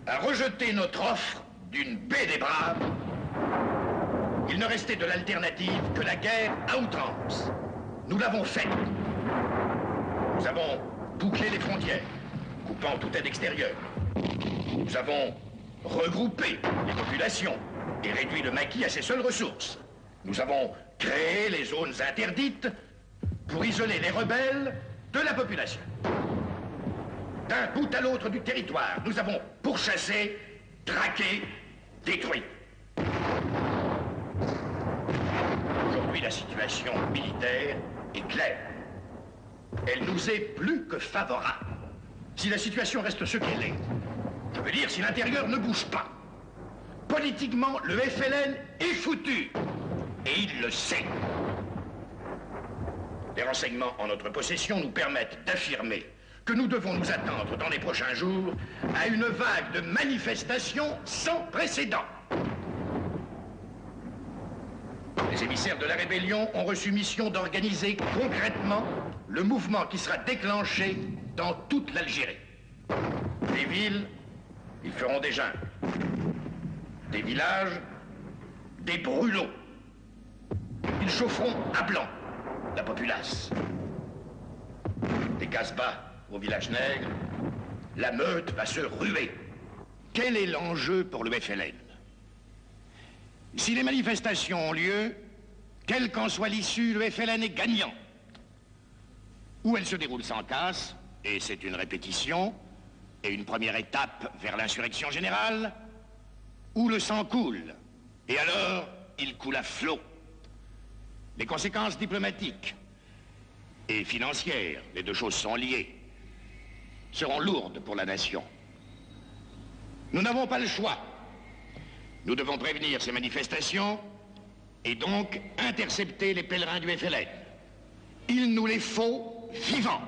a rejeté notre offre d'une baie des braves, il ne restait de l'alternative que la guerre à outrance. Nous l'avons faite. Nous avons bouclé les frontières, coupant toute aide extérieure. Nous avons regroupé les populations et réduit le maquis à ses seules ressources. Nous avons créé les zones interdites pour isoler les rebelles de la population. D'un bout à l'autre du territoire, nous avons pourchassé, traqué, détruit. Aujourd'hui, la situation militaire est claire. Elle nous est plus que favorable. Si la situation reste ce qu'elle est, je veux dire si l'intérieur ne bouge pas, politiquement, le FLN est foutu. Et il le sait. Les renseignements en notre possession nous permettent d'affirmer que nous devons nous attendre dans les prochains jours à une vague de manifestations sans précédent. Les émissaires de la rébellion ont reçu mission d'organiser concrètement le mouvement qui sera déclenché dans toute l'Algérie. Des villes, ils feront des jungles. Des villages, des brûlots. Ils chaufferont à blanc la populace. Des Casbahs au village nègre, la meute va se ruer. Quel est l'enjeu pour le FLN? Si les manifestations ont lieu, quelle qu'en soit l'issue, le FLN est gagnant. Ou elle se déroule sans casse, et c'est une répétition, et une première étape vers l'insurrection générale, ou le sang coule, et alors il coule à flot. Les conséquences diplomatiques et financières, les deux choses sont liées, seront lourdes pour la nation. Nous n'avons pas le choix. Nous devons prévenir ces manifestations et donc intercepter les pèlerins du FLN. Il nous les faut vivants.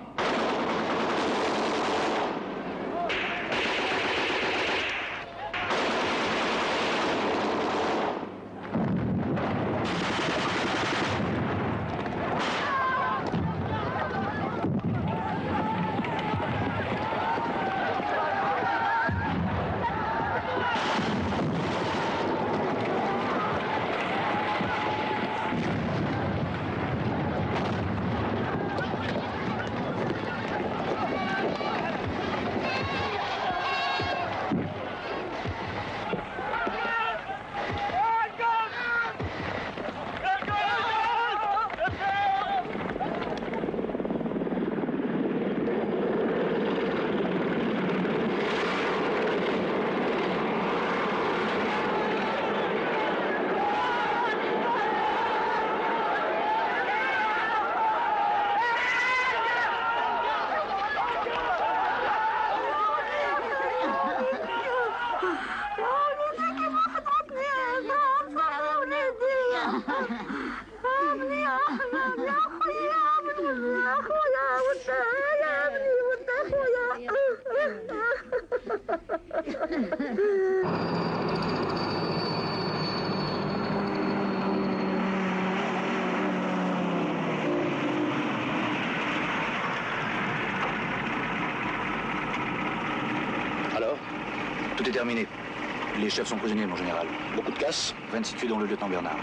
Alors, tout est terminé. Les chefs sont prisonniers, mon général. Beaucoup de casse, 26 tués dont le lieutenant Bernard.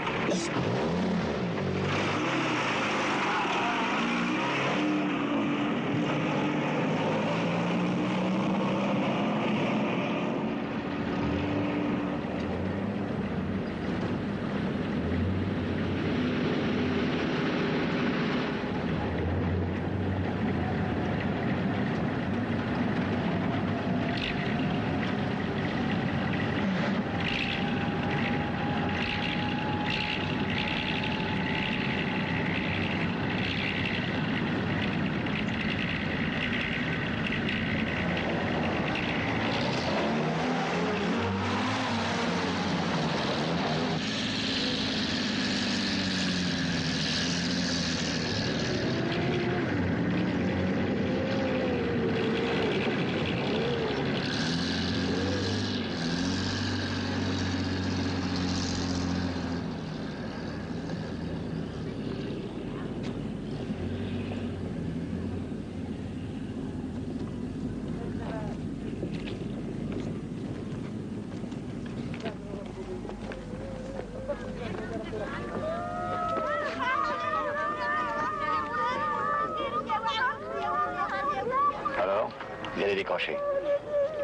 les décrocher.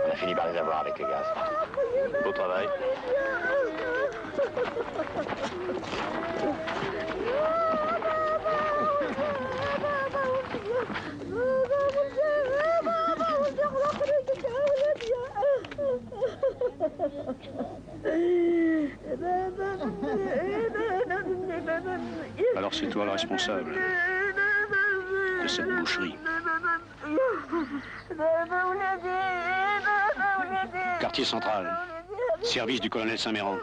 On a fini par les avoir avec les gaz. Beau travail. Alors c'est toi le responsable de cette boucherie. Quartier central, service du colonel Saint-Méran.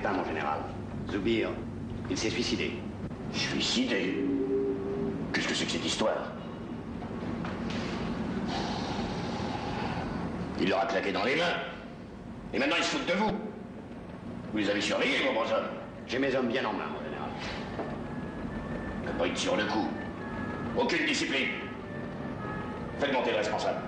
Pas, mon général. Zoubir, il s'est suicidé. Suicidé? Qu'est-ce que c'est que cette histoire? Il leur a claqué dans les mains. Et maintenant, ils se foutent de vous. Vous les avez surveillés, vos bons hommes. J'ai mes hommes bien en main, mon général. On n'a pas été sur le coup. Aucune discipline. Faites monter le responsable.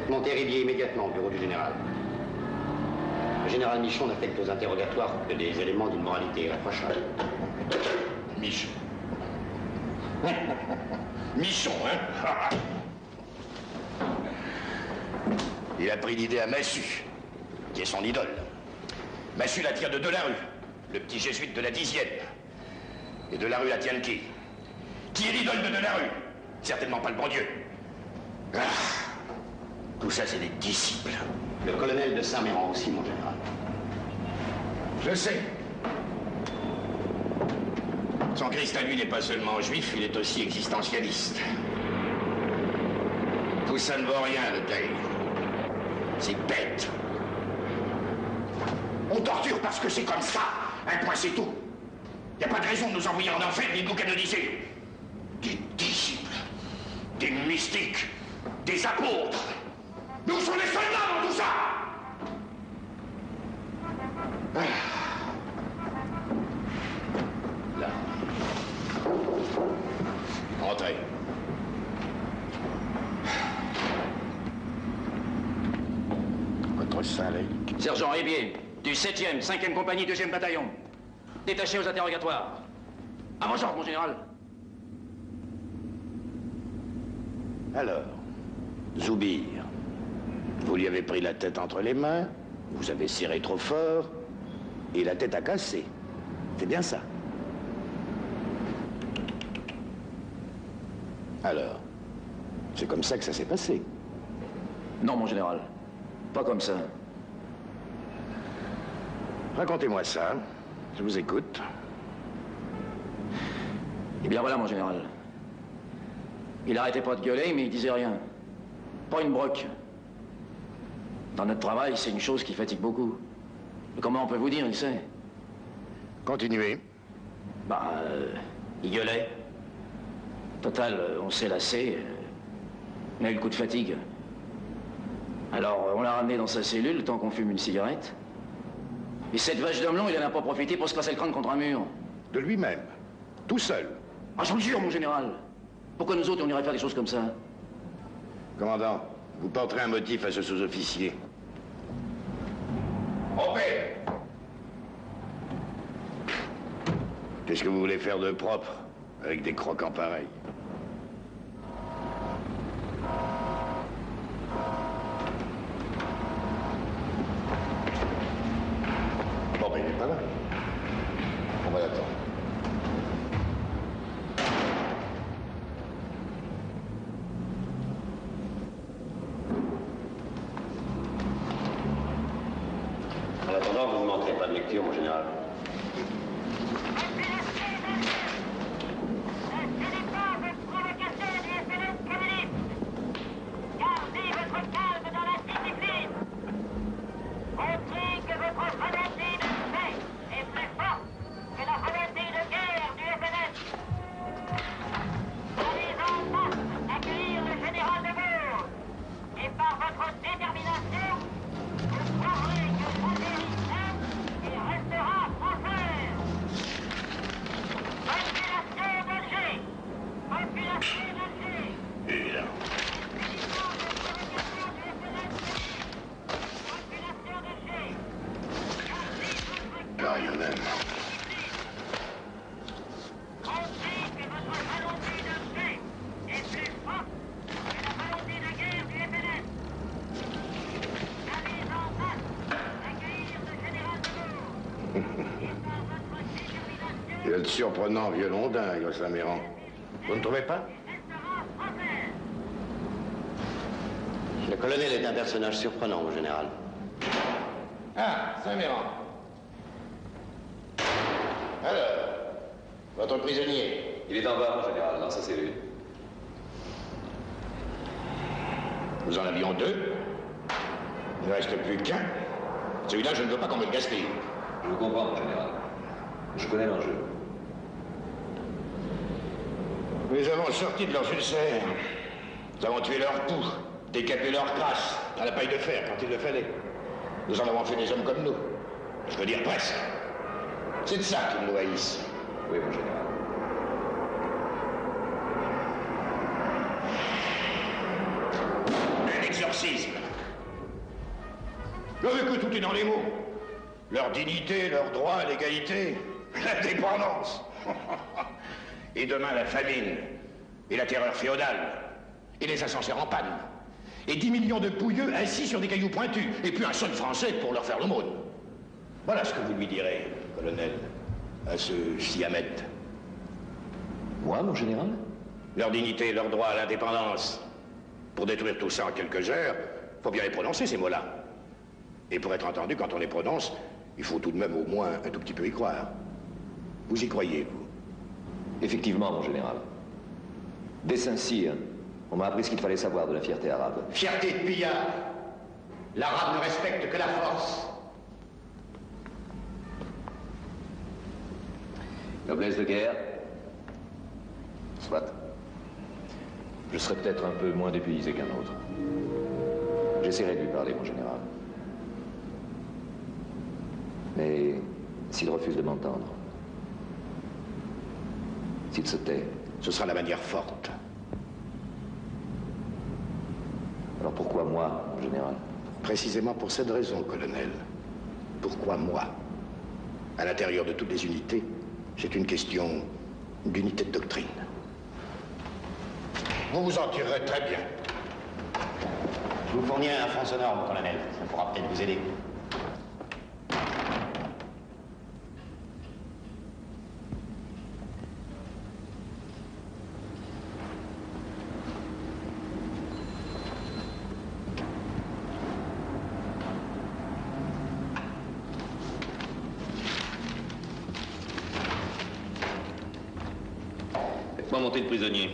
Monter Ribier immédiatement au bureau du général. Le général Michon n'affecte aux interrogatoires que des éléments d'une moralité irréprochable. Michon. Michon, hein? Il a pris l'idée à Massu, qui est son idole. Massu la tire de Delarue, le petit jésuite de la 10e. Et Delarue la tient de qui? Qui est l'idole de Delarue? Certainement pas le bon Dieu. Ah. Tout ça, c'est des disciples. Le colonel de Saint-Méran aussi, mon général. Je sais. Son Christ à lui n'est pas seulement juif, il est aussi existentialiste. Tout ça ne vaut rien, le Dave. C'est bête. On torture parce que c'est comme ça. Un point, c'est tout. Il n'y a pas de raison de nous envoyer en enfer ni de nous canoniser. Des disciples, des mystiques, des apôtres. Nous sommes les soldats dans tout ça! Là. Entrez. Votre Saint-Lec. Sergent Ribier, du 7e, 5e compagnie, 2e bataillon. Détaché aux interrogatoires. À vos ordres, mon général. Alors, Zoubir. Vous lui avez pris la tête entre les mains, vous avez serré trop fort, et la tête a cassé. C'est bien ça. Alors, c'est comme ça que ça s'est passé. Non, mon général. Pas comme ça. Racontez-moi ça. Je vous écoute. Eh bien voilà, mon général. Il arrêtait pas de gueuler, mais il disait rien. Pas une broque. Dans notre travail, c'est une chose qui fatigue beaucoup. Mais comment on peut vous dire, il sait? Continuez. Bah, il gueulait. Total, on s'est lassé. On a eu le coup de fatigue. Alors, on l'a ramené dans sa cellule, le temps qu'on fume une cigarette. Et cette vache d'homme-long, il en a pas profité pour se casser le crâne contre un mur. De lui-même. Tout seul. Ah, je vous le jure, mon général. Pourquoi nous autres, on irait faire des choses comme ça? Commandant, vous porterez un motif à ce sous-officier. En paix. Qu'est-ce que vous voulez faire de propre avec des croquants pareils? Bon, ben, il est pas là. On va l'attendre. En attendant, vous ne manquerez pas de lecture, mon général. Il est surprenant violon dingue, Saint-Méran. Vous ne trouvez pas? Le colonel est un personnage surprenant, mon général. Ah, Saint-Méran. Alors, votre prisonnier? Il est en bas, mon général, dans sa cellule. Nous en avions deux. Il ne reste plus qu'un. Celui-là, je ne veux pas qu'on me le gaspille. Je vous comprends, mon général. Je connais l'enjeu. Nous les avons sortis de leurs ulcères. Nous avons tué leur pouls, décapé leur crasse à la paille de fer quand il le fallait. Nous en avons fait des hommes comme nous. Je veux dire presque. C'est de ça qu'ils nous haïssent. Oui, mon général. Un exorcisme. Je veux que tout est dans les mots. Leur dignité, leurs droits, l'égalité, l'indépendance. Et demain, la famine, et la terreur féodale, et les ascenseurs en panne, et 10 millions de pouilleux assis sur des cailloux pointus, et puis un seul Français pour leur faire l'aumône. Voilà ce que vous lui direz, colonel, à ce Siamet. Moi, mon général? Leur dignité, leur droit à l'indépendance. Pour détruire tout ça en quelques heures, faut bien les prononcer, ces mots-là. Et pour être entendu, quand on les prononce, il faut tout de même au moins un tout petit peu y croire. Vous y croyez, vous? Effectivement, mon général. Dès Saint-Cyr, on m'a appris ce qu'il fallait savoir de la fierté arabe. Fierté de pillard. L'arabe ne respecte que la force. Noblesse de guerre? Soit. Je serai peut-être un peu moins dépaysé qu'un autre. J'essaierai de lui parler, mon général. Mais s'il refuse de m'entendre, s'il se tait, Ce sera la manière forte. alors pourquoi moi, mon général? Précisément pour cette raison, colonel. Pourquoi moi? À l'intérieur de toutes les unités, c'est une question d'unité de doctrine. Vous vous en tirerez très bien. Je vous fournis un front sonore, mon colonel. Ça pourra peut-être vous aider. Faites-moi monter le prisonnier.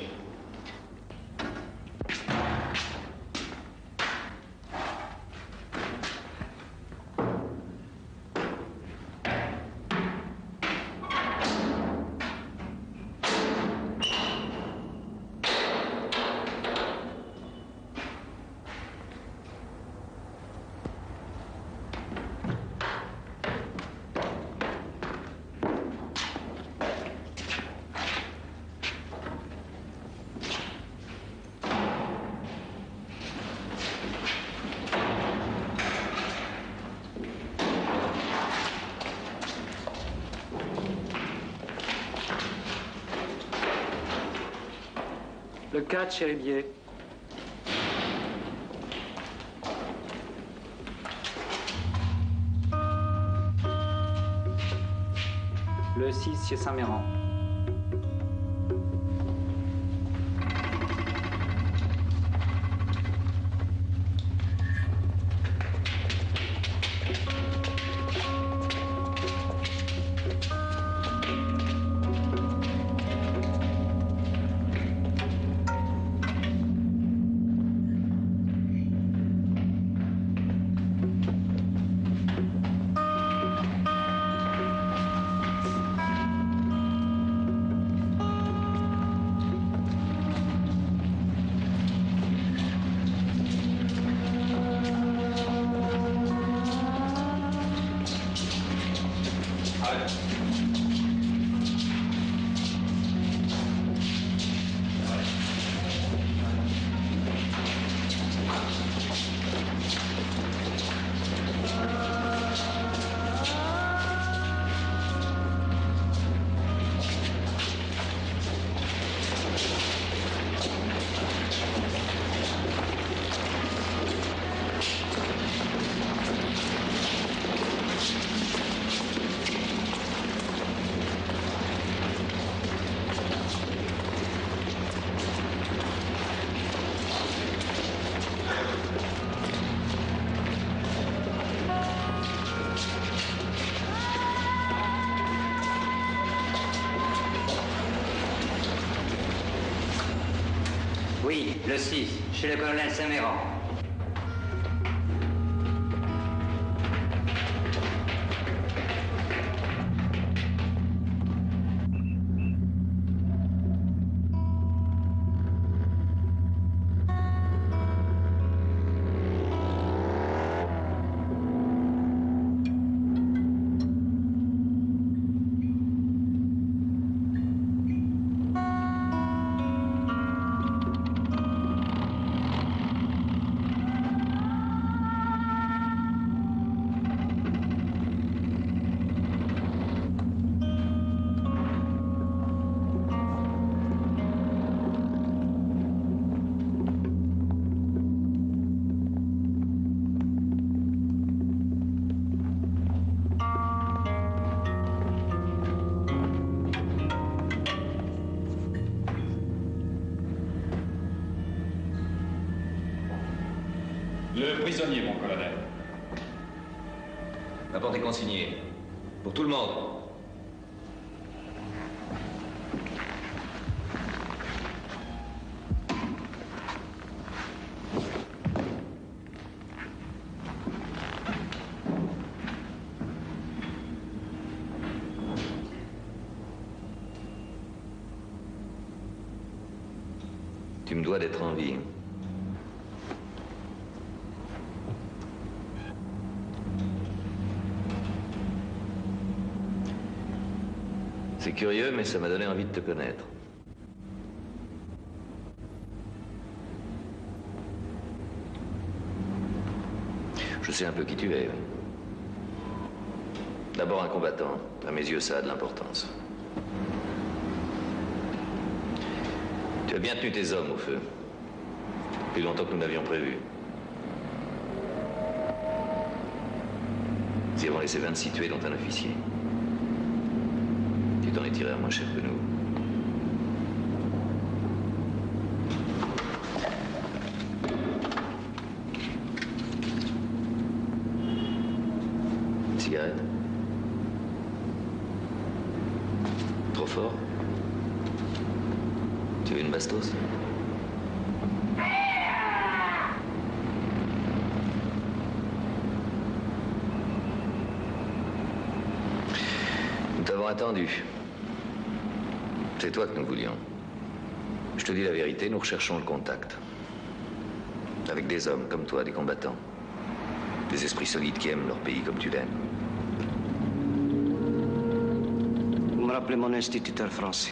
Le 4, Chéribier. Le 6, chez Saint-Méran. Oui, le 6, chez le colonel Saint-Méran. Le prisonnier, mon colonel. La porte est consignée. Pour tout le monde. Tu me dois d'être en vie. C'est curieux, mais ça m'a donné envie de te connaître. Je sais un peu qui tu es. D'abord un combattant. À mes yeux, ça a de l'importance. Tu as bien tenu tes hommes au feu. Plus longtemps que nous n'avions prévu. Ils avons laissé 26 tués, dont un officier. Tu t'en es tiré à moins cher que nous. Cigarette? Tu veux une bastos? Nous t'avons attendu. C'est toi que nous voulions. Je te dis la vérité, nous recherchons le contact. Avec des hommes comme toi, des combattants. Des esprits solides qui aiment leur pays comme tu l'aimes. Vous me rappelez mon instituteur français.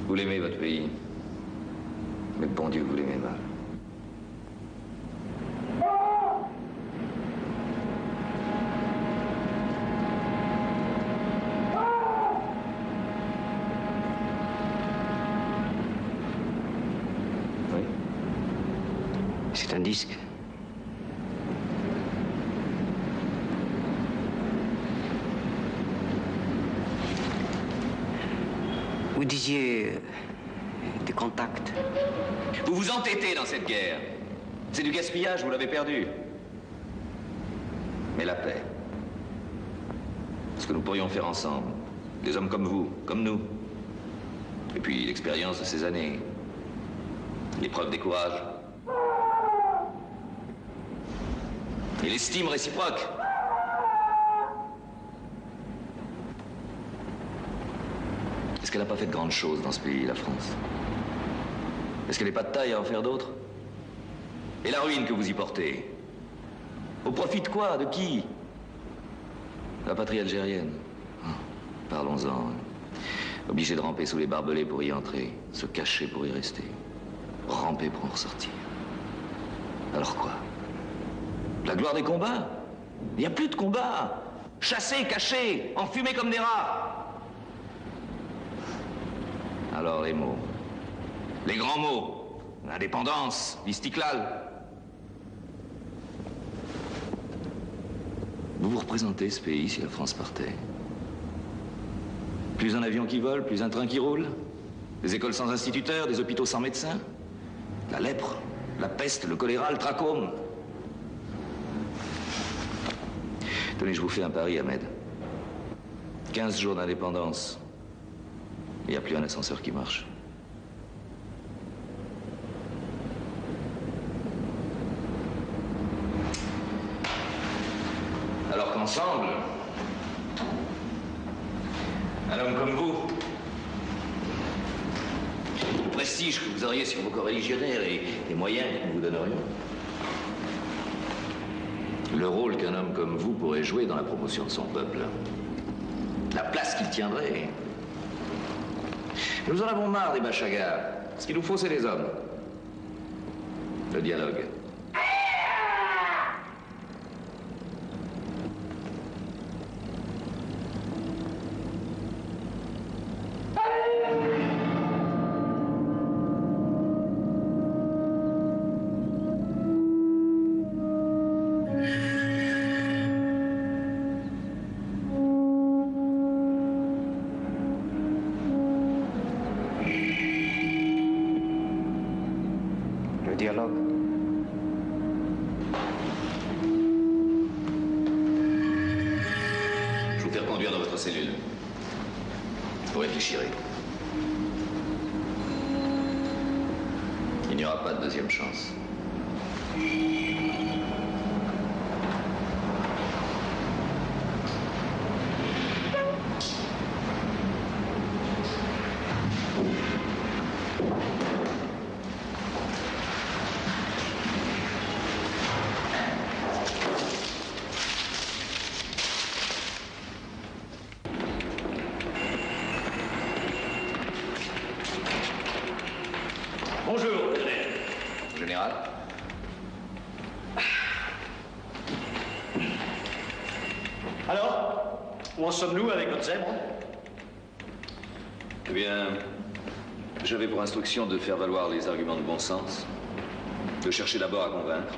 Vous l'aimez, votre pays. Mais bon Dieu, vous l'aimez mal. Oui. C'est un disque. Vous disiez des contacts. Vous vous entêtez dans cette guerre. C'est du gaspillage, vous l'avez perdu. Mais la paix. Ce que nous pourrions faire ensemble. Des hommes comme vous, comme nous. Et puis l'expérience de ces années. L'épreuve des courages. Et l'estime réciproque. Est-ce qu'elle n'a pas fait de grandes choses dans ce pays, la France? Est-ce qu'elle n'est pas de taille à en faire d'autres? Et la ruine que vous y portez? Au profit de quoi? De qui? La patrie algérienne. Parlons-en. Obligé de ramper sous les barbelés pour y entrer, se cacher pour y rester, ramper pour en ressortir. Alors quoi? La gloire des combats? Il n'y a plus de combats. Chassés, cachés, enfumés comme des rats. Alors les mots. Les grands mots. L'indépendance, l'Istiklal. Vous vous représentez ce pays si la France partait? Plus un avion qui vole, plus un train qui roule? Des écoles sans instituteurs, des hôpitaux sans médecins? La lèpre, la peste, le choléra, le trachome? Tenez, je vous fais un pari, Ahmed. 15 jours d'indépendance. Il n'y a plus un ascenseur qui marche. Alors qu'ensemble, un homme comme vous, le prestige que vous auriez sur vos coreligionnaires et les moyens que nous vous donnerions, le rôle qu'un homme comme vous pourrait jouer dans la promotion de son peuple, la place qu'il tiendrait. Nous en avons marre des bachagas. Ce qu'il nous faut, c'est des hommes. Le dialogue. Dialogue. Je vous fais reconduire dans votre cellule. Vous réfléchirez. Il n'y aura pas de deuxième chance. Bonjour, Général. Alors, où en sommes-nous avec notre zèbre? Eh bien, j'avais pour instruction de faire valoir les arguments de bon sens, de chercher d'abord à convaincre.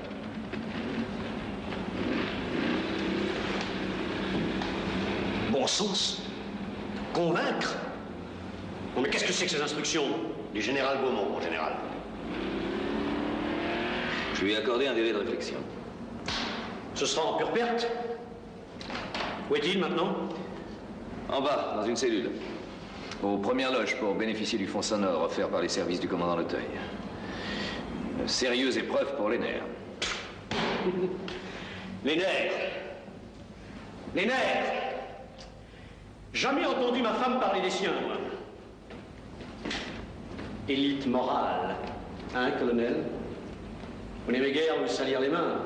Bon sens? Convaincre? Bon, mais qu'est-ce que c'est que ces instructions? Du général Beaumont, mon général. Je lui ai accordé un délai de réflexion. Ce sera en pure perte. Où est-il maintenant? En bas, dans une cellule. Aux premières loges pour bénéficier du fonds sonore offert par les services du commandant Leteuil. Sérieuse épreuve pour les nerfs. Les nerfs. Les nerfs. Jamais entendu ma femme parler des siens, moi. Élite morale. Hein, colonel? Vous n'aimez guère vous salir les mains.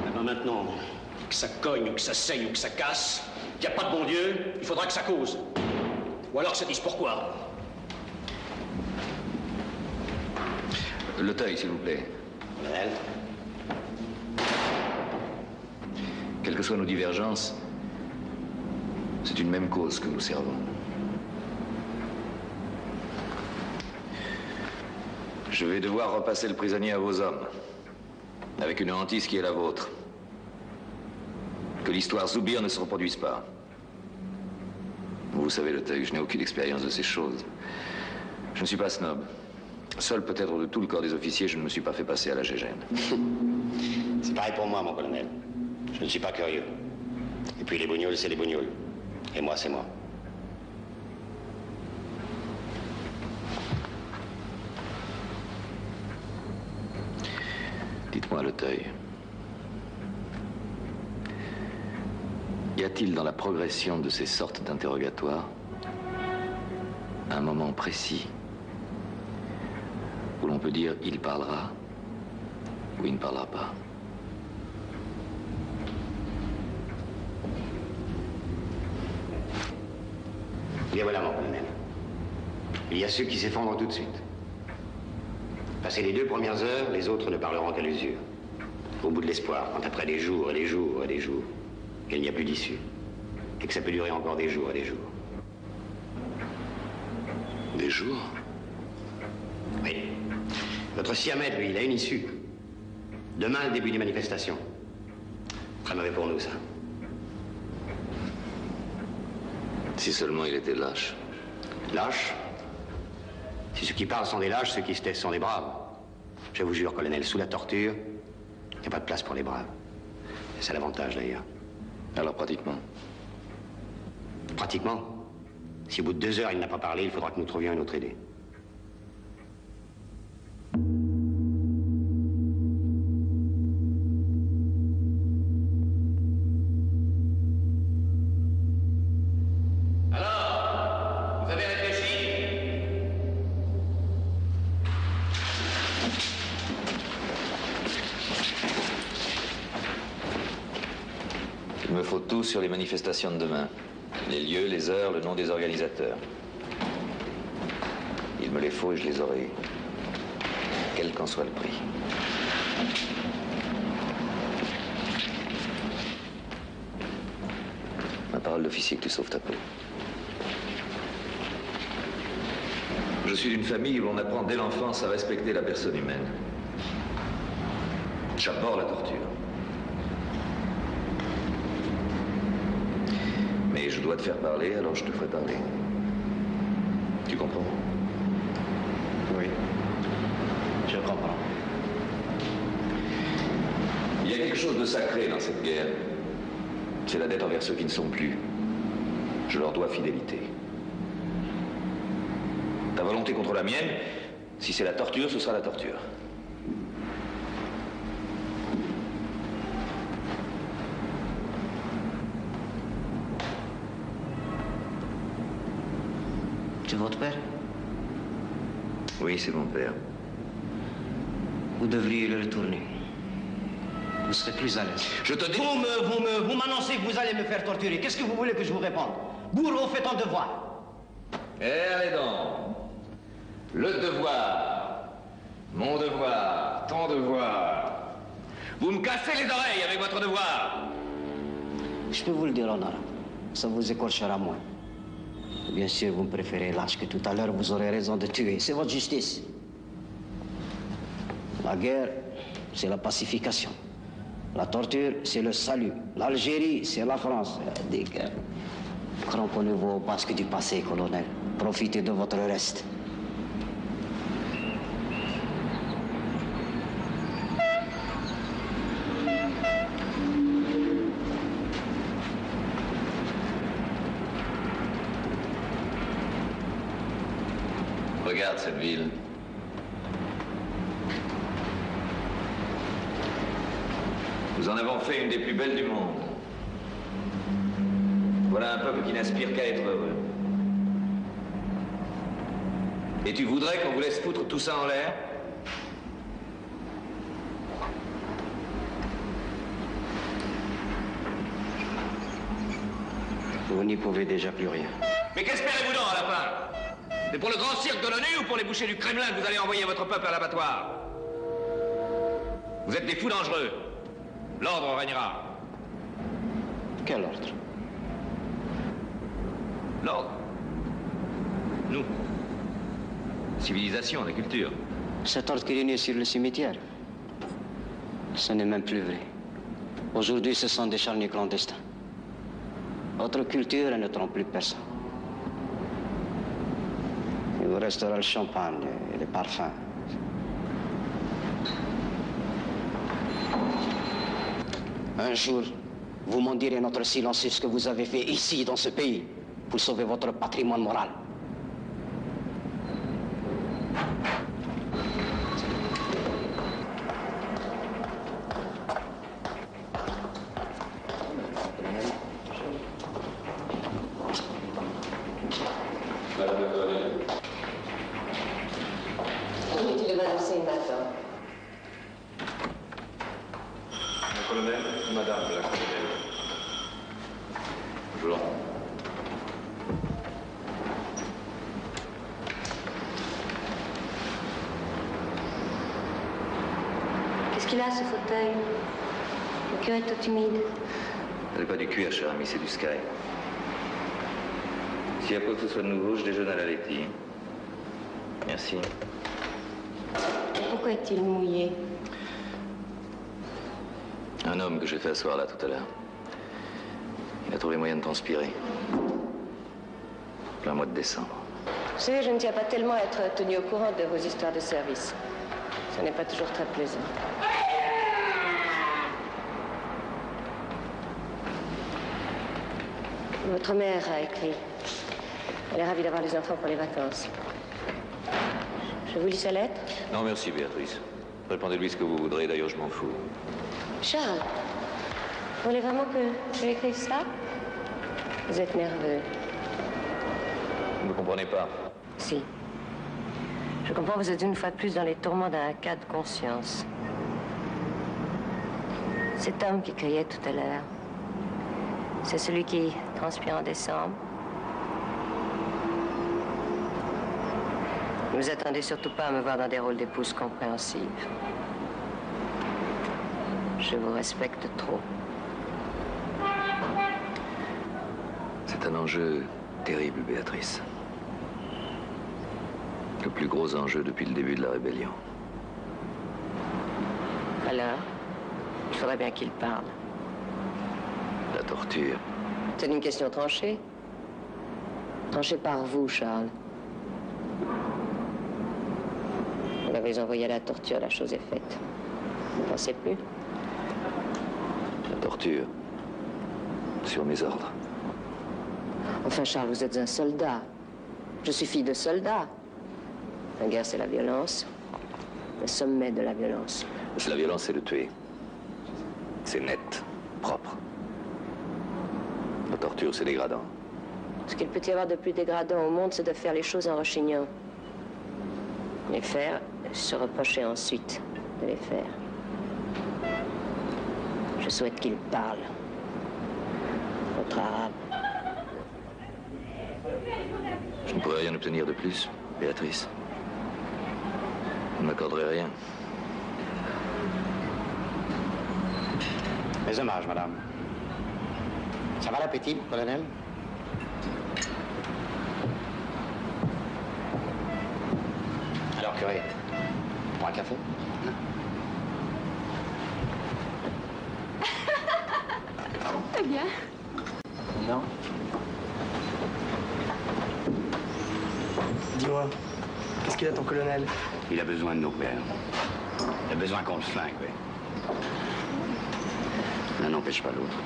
Eh ben maintenant, que ça cogne, ou que ça saigne, ou que ça casse, qu'il n'y a pas de bon Dieu, il faudra que ça cause. Ou alors que ça dise pourquoi. Leteuil, s'il vous plaît. Colonel. Quelles que soient nos divergences, c'est une même cause que nous servons. Je vais devoir repasser le prisonnier à vos hommes, avec une hantise qui est la vôtre. Que l'histoire Zoubir ne se reproduise pas. Vous savez, Leteuil, je n'ai aucune expérience de ces choses. Je ne suis pas snob. Seul peut-être de tout le corps des officiers, je ne me suis pas fait passer à la gégène. C'est pareil pour moi, mon colonel. Je ne suis pas curieux. Et puis les bougnoules, c'est les bougnoules. Et moi, c'est moi. Dites-moi, Leteuil, y a-t-il dans la progression de ces sortes d'interrogatoires un moment précis où l'on peut dire il parlera ou il ne parlera pas? Bien voilà, mon colonel. Il y a ceux qui s'effondrent tout de suite. Passé les 2 premières heures, les autres ne parleront qu'à l'usure. Au bout de l'espoir, quand après des jours et des jours et des jours, qu'il n'y a plus d'issue. Et que ça peut durer encore des jours et des jours. Des jours? Oui. Notre Siamètre, lui, il a une issue. Demain, le début des manifestations. Très mauvais pour nous, ça. Si seulement il était lâche. Lâche? Si ceux qui parlent sont des lâches, ceux qui se taisent sont des braves. Je vous jure, colonel, sous la torture, il n'y a pas de place pour les braves. Et c'est l'avantage, d'ailleurs. Alors pratiquement? Pratiquement. Si au bout de 2 heures, il n'a pas parlé, il faudra que nous trouvions une autre idée. Alors, vous avez réfléchi? Il me faut tout sur les manifestations de demain. Les lieux, les heures, le nom des organisateurs. Il me les faut et je les aurai. Quel qu'en soit le prix. Ma parole d'officier que tu sauves ta peau. Je suis d'une famille où l'on apprend dès l'enfance à respecter la personne humaine. J'abhorre la torture. Mais je dois te faire parler, alors je te ferai parler. Tu comprends? Oui. Je comprends. Il y a quelque chose de sacré dans cette guerre. C'est la dette envers ceux qui ne sont plus. Je leur dois fidélité. Ta volonté contre la mienne, si c'est la torture, ce sera la torture. C'est votre père? Oui, c'est mon père. Vous devriez le retourner. Vous serez plus à l'aise. Je te dis... Vous m'annoncez que vous allez me faire torturer. Qu'est-ce que vous voulez que je vous réponde? Bourreau, faites ton devoir. Eh, allez donc. Le devoir. Mon devoir. Ton devoir. Vous me cassez les oreilles avec votre devoir. Je peux vous le dire en arabe. Ça vous écorchera moins. Bien sûr, vous me préférez lâche que tout à l'heure, vous aurez raison de tuer. C'est votre justice. La guerre, c'est la pacification. La torture, c'est le salut. L'Algérie, c'est la France. Des guerres. Cramponnez-vous au basque du passé, colonel. Profitez de votre reste. Regarde cette ville. Nous en avons fait une des plus belles du monde. Voilà un peuple qui n'aspire qu'à être heureux. Et tu voudrais qu'on vous laisse foutre tout ça en l'air? Vous n'y pouvez déjà plus rien. Mais qu'espérez-vous donc à la fin? C'est pour le grand cirque de l'ONU ou pour les bouchers du Kremlin que vous allez envoyer votre peuple à l'abattoir? Vous êtes des fous dangereux. L'ordre régnera. Quel ordre? L'ordre. Nous. Civilisation, la culture. Cet ordre qui réunit sur le cimetière, ce n'est même plus vrai. Aujourd'hui, ce sont des charniers clandestins. Votre culture ne trompe plus personne. Il vous restera le champagne et les parfums. Un jour, vous m'en direz notre silence sur ce que vous avez fait ici, dans ce pays, pour sauver votre patrimoine moral. Qu'est-ce qu'il a, ce fauteuil? Le cœur est tout humide. C'est pas du cuir, cher ami, c'est du Sky. S'il y a quoi que ce soit de nouveau, je déjeune à la laitille. Merci. Pourquoi est-il mouillé? Un homme que j'ai fait asseoir là tout à l'heure. Il a trouvé moyen de transpirer. Plein mois de décembre. Vous savez, je ne tiens pas tellement à être tenu au courant de vos histoires de service. Ce n'est pas toujours très plaisant. Votre mère a écrit. Elle est ravie d'avoir les enfants pour les vacances. Je vous lis sa lettre? Non, merci, Béatrice. Répondez-lui ce que vous voudrez, d'ailleurs, je m'en fous. Charles, vous voulez vraiment que je écrive ça? Vous êtes nerveux. Vous ne comprenez pas? Si. Je comprends, vous êtes une fois de plus dans les tourments d'un cas de conscience. Cet homme qui criait tout à l'heure, c'est celui qui transpire en décembre. Ne vous attendez surtout pas à me voir dans des rôles d'épouse compréhensive. Je vous respecte trop. C'est un enjeu terrible, Béatrice. Le plus gros enjeu depuis le début de la rébellion. Alors, il faudrait bien qu'il parle. La torture. C'est une question tranchée. Tranchée par vous, Charles. Vous l'avez envoyé à la torture, la chose est faite. Vous ne pensez plus? La torture. Sur mes ordres. Enfin, Charles, vous êtes un soldat. Je suis fille de soldat. La guerre, c'est la violence. Le sommet de la violence. C'est la violence, c'est le tuer. C'est net, propre. La torture, c'est dégradant. Ce qu'il peut y avoir de plus dégradant au monde, c'est de faire les choses en rechignant. Les faire, se reprocher ensuite de les faire. Je souhaite qu'il parle. Votre arabe. Je ne pourrais rien obtenir de plus, Béatrice. Vous ne m'accorderez rien. Mes hommages, madame. Ça va l'appétit, colonel? Alors, curé, pour un café? Très bien. Non. Toi, qu'est-ce qu'il a ton colonel? Il a besoin de nos pères. Il a besoin qu'on le flingue, oui. L'un n'empêche pas l'autre.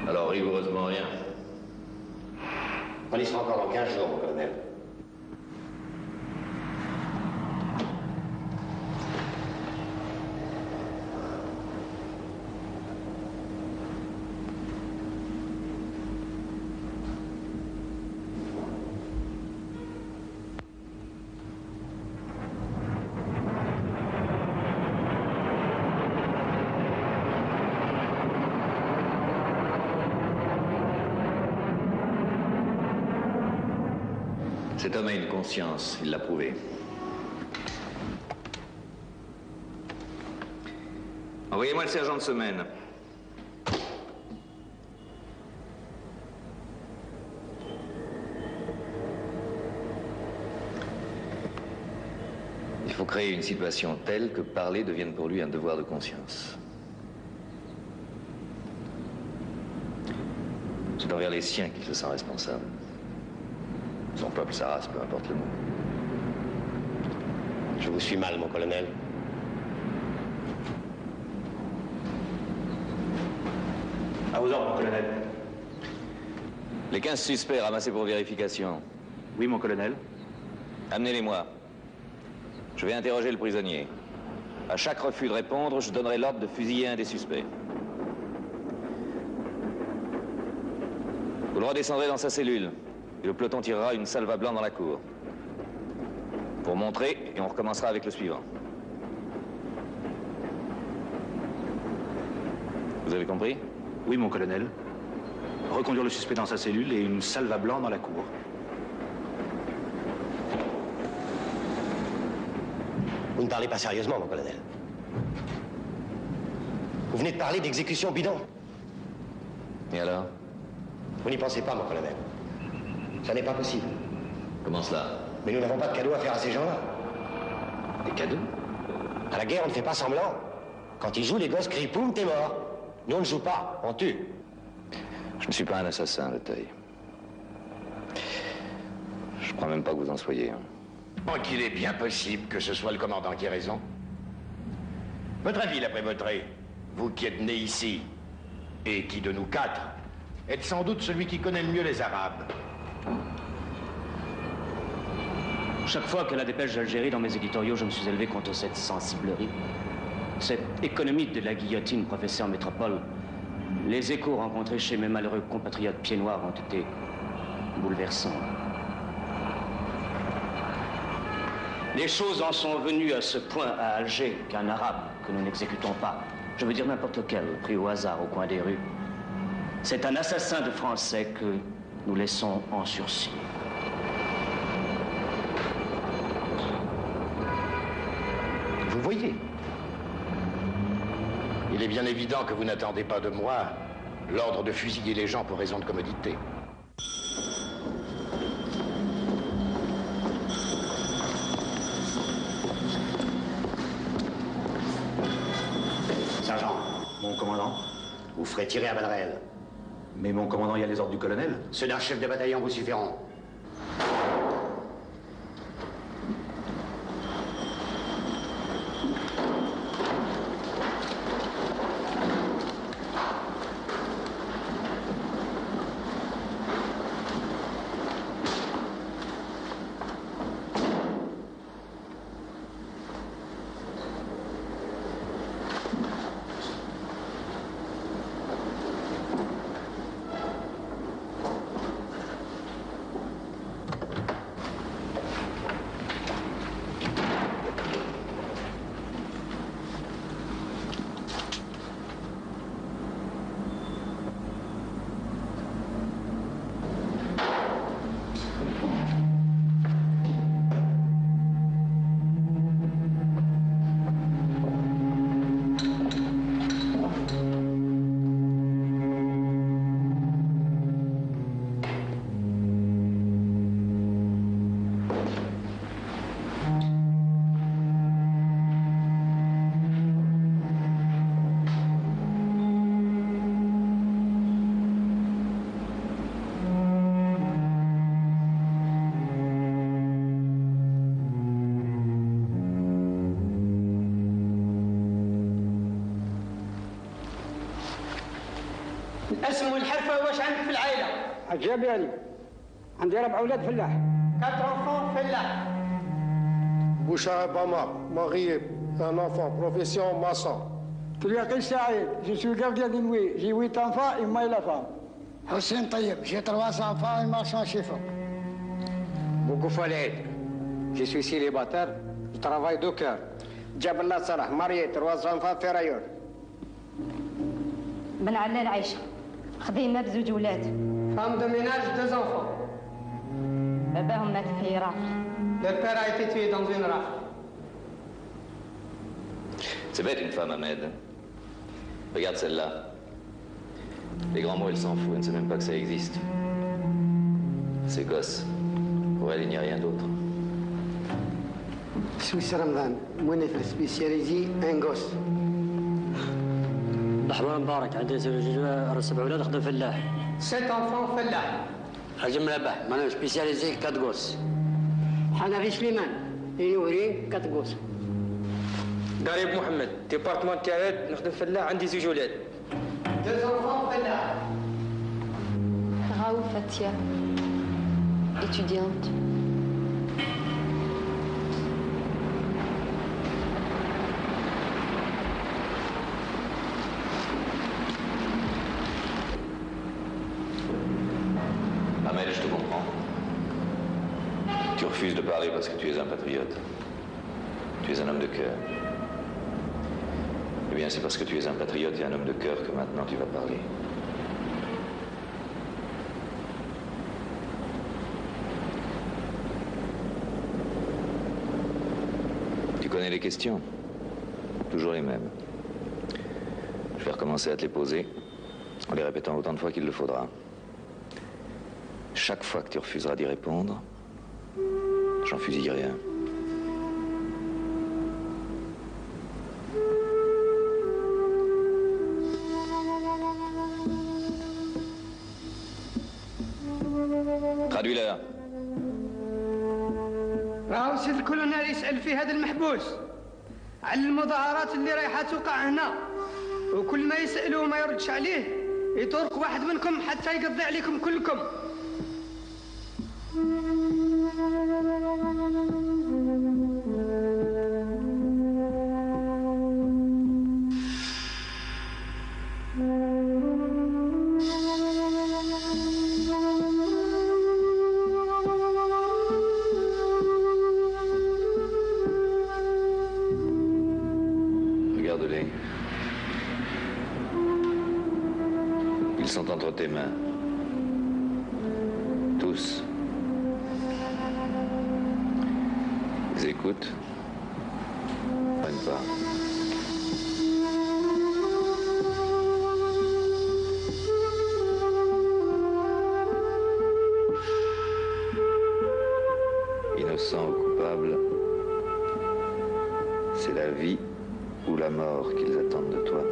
Alors, rigoureusement rien. On y sera encore dans 15 jours, mon colonel. Cet homme a une conscience, il l'a prouvé. Envoyez-moi le sergent de semaine. Il faut créer une situation telle que parler devienne pour lui un devoir de conscience. C'est envers les siens qu'il se sent responsable. Son peuple, sa race, peu importe le mot. Je vous suis mal, mon colonel. À vos ordres, mon colonel. Les 15 suspects ramassés pour vérification. Oui, mon colonel. Amenez-les-moi. Je vais interroger le prisonnier. À chaque refus de répondre, je donnerai l'ordre de fusiller un des suspects. Vous le redescendrez dans sa cellule. Et le peloton tirera une salve à blanc dans la cour. Pour montrer, et on recommencera avec le suivant. Vous avez compris? Oui, mon colonel. Reconduire le suspect dans sa cellule et une salve à blanc dans la cour. Vous ne parlez pas sérieusement, mon colonel. Vous venez de parler d'exécution bidon. Et alors? Vous n'y pensez pas, mon colonel. Ça n'est pas possible. Comment cela? Mais nous n'avons pas de cadeaux à faire à ces gens-là. Des cadeaux? À la guerre, on ne fait pas semblant. Quand ils jouent, les gosses crient « Poum, t'es mort !» Nous, on ne joue pas, on tue. Je ne suis pas un assassin, Le Taille. Je crois même pas que vous en soyez. Qu'il est bien possible que ce soit le commandant qui ait raison. Votre avis, l'après Vaudrey, vous qui êtes né ici, et qui de nous quatre, êtes sans doute celui qui connaît le mieux les Arabes. Chaque fois que la dépêche d'Algérie dans mes éditoriaux, je me suis élevé contre cette sensiblerie. Cette économie de la guillotine professée en métropole. Les échos rencontrés chez mes malheureux compatriotes pieds noirs ont été bouleversants. Les choses en sont venues à ce point à Alger qu'un arabe que nous n'exécutons pas, je veux dire n'importe lequel, pris au hasard au coin des rues, c'est un assassin de Français que nous laissons en sursis. Vous voyez, il est bien évident que vous n'attendez pas de moi l'ordre de fusiller les gens pour raison de commodité. Sergent, Mon commandant? vous ferez tirer à balles réelles. Mais mon commandant, il y a les ordres du colonel. Ceux d'un chef de bataillon vous suffiront. اسمه الحرفة واش عندك في العائلة؟ عجاب يعني عندي 4 أولاد فلاح. 4 enfants فلاح. Bouchard Bamar, marié, un enfant, profession maçon. Tuliaqil Saïd, je suis gardien de nuit, j'ai 8 enfants et moi et la femme. Hossein Taïeb, j'ai 3 enfants et marchand chez femme. Beaucoup Faled, je suis célibataire, je travaille de cœur. Jabla Salah, marié, 3 enfants, ferrailleur. Ben Allal Aïcha, خديمة بزوج ولاد. Femme de ménage, 2 enfants. باباهم مات في رافل. Leur père a été tué dans une rafle. C'est bête une femme, Ahmed. Regarde celle-là. Les grands mots, elle s'en fout, elle ne sait même pas que ça existe. Ces gosses, pour elle, il n'y a rien d'autre. Je suis Ramadan, monifre spécialisé en gosse. لحظة مبارك عندي 7 أولاد خدم فلاح. 7 enfants فلاح. حاج ملبح مانو سبيسياليزي 4 غوس. حنفي سليمان ينوري 4 غوس. قريب محمد ديبارتمون تيراد نخدم فلاح عندي 2 أولاد. 2 enfants فلاح. Raoul Fatia, étudiante. Ahmed, je te comprends. Tu refuses de parler parce que tu es un patriote. Tu es un homme de cœur. Eh bien, c'est parce que tu es un patriote et un homme de cœur que maintenant tu vas parler. Tu connais les questions? Toujours les mêmes. Je vais recommencer à te les poser, en les répétant autant de fois qu'il le faudra. Chaque fois que tu refuseras d'y répondre, j'en fusillerai un. Traduis-leur. راهو سيد الكولونيل يسأل في هذا المحبوس على المظاهرات اللي رايحة توقع هنا، وكل ما يسألوه وما يردش عليه يطرق واحد منكم حتى يقضي عليكم كلكم. Regarde-les. Ils sont entre tes mains. Tous. Ils écoutent. Prennent pas. Innocent ou coupable, c'est la vie ou la mort qu'ils attendent de toi.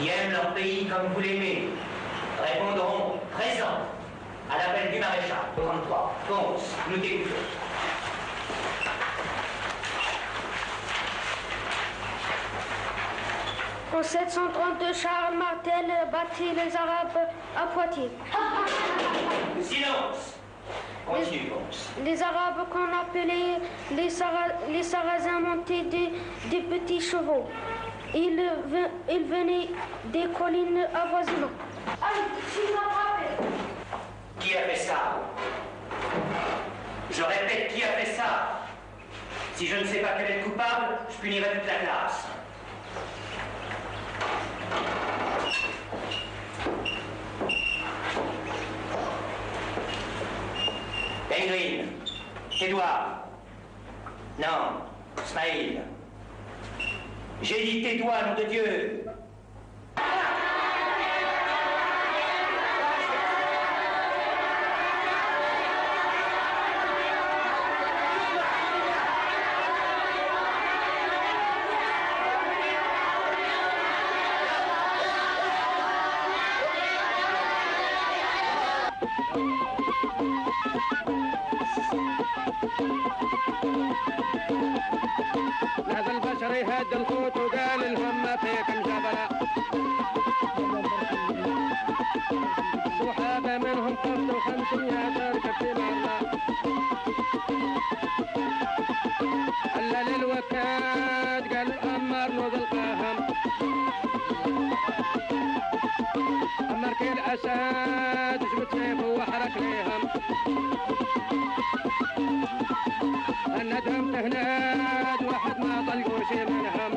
qui aiment leur pays comme vous l'aimez répondront présent à l'appel du maréchal. 33. Fonce, nous t'écoutons. En 732, Charles Martel battit les Arabes à Poitiers. Silence. Continue, Fonce. Les Arabes qu'on appelait les Sarrasins montaient des petits chevaux. Ils venaient des collines avoisinantes. Qui a fait ça? Je répète, qui a fait ça? Si je ne sais pas quel est le coupable, je punirai toute la classe. Penguin, tais-toi. Non, Smaïl. J'ai dit tais-toi, nom de Dieu. هذا البشر يهد الخوت وقال لهم ما فيكم جبلة صحابة منهم قصدوا 500 تركب في مرة ألا للوكاد قال الأمر نوذ القاهم أمر كل أساد جبت سيفه وحرك ليهم الندم تهناد واحد ما طلقوا شي منهم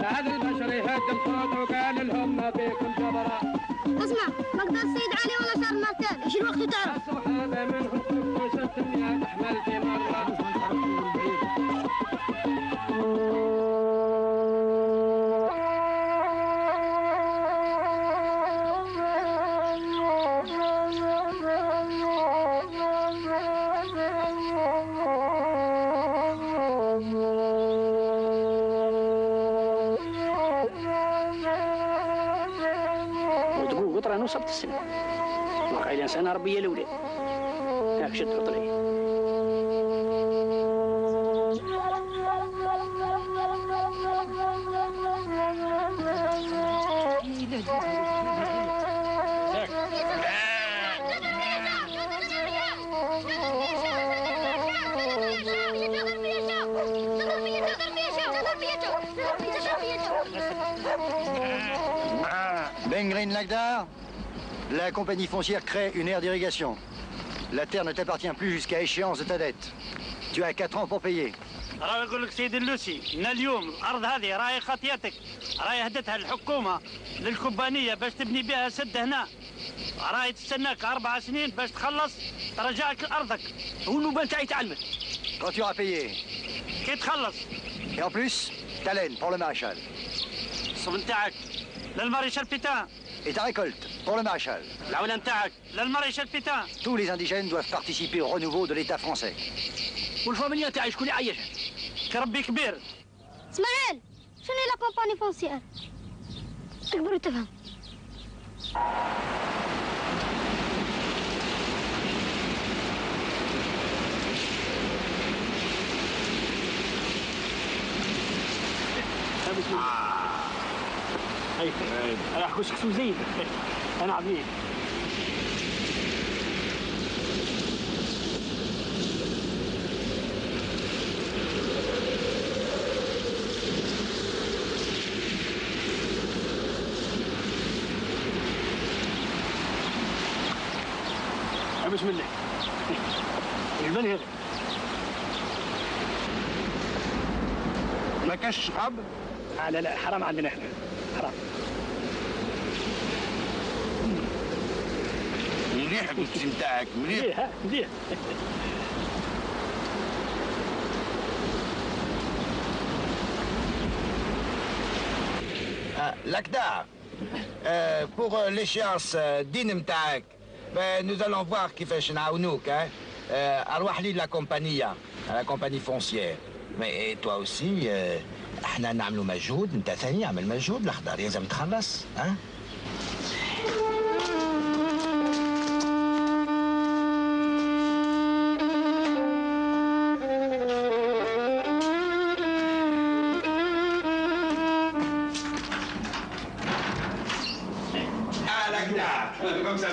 هذا البشر يهد الخوت وقال لهم ما فيكم جبرة اسمع مقدر السيد علي ولا شارل مارتيل ايش الوقت تعرف؟ الصحابة منهم قلتوا 600 تحمل في مرة وصبت السنة وقايل إنسان ربي الأولاد هاك شد حط لي Bengrine Lagdar, la compagnie foncière crée une aire d'irrigation. La terre ne t'appartient plus jusqu'à échéance de ta dette. Tu as 4 ans pour payer. راه يقول لك سيدي اللوسي من اليوم الارض هذه راهي خطيتك راهي هدتها الحكومه للكومبانيه باش تبني بها سد هنا راهي تستناك 4 سنين باش تخلص ترجعك لارضك والنوبه نتاعي تعلمت. Quand tu auras payé. كي تخلص. Et en plus, ta laine pour le maréchal. الصوب نتاعك للماريشال بيتان. Et ta récolte pour le maréchal. العولة نتاعك للماريشال بيتان. Tous les indigènes doivent participer au renouveau de l'État français. والفاميليا نتاعي شكون اللي عايشها؟ كربي كبير. اسماعيل شنو هي لا كومباني فونسيير؟ اكبر وتفهم. بسم الله. هاي راح اخش كسو زين انا عبيد. بسم الله. الجبل هذا. ما كاش شراب؟ لا لا حرام عندنا احنا حرام. مليح الكرسي نتاعك مليح. مليح. Lagdar, pour l'échéance dîne نتاعك nous allons voir كيفاش نعاونوك أروح لي la compagnie foncière. Mais toi aussi, احنا نعملوا مجهود، انت ثاني اعمل مجهود، الاخضر لازم تخلص، ها؟ Comme ça.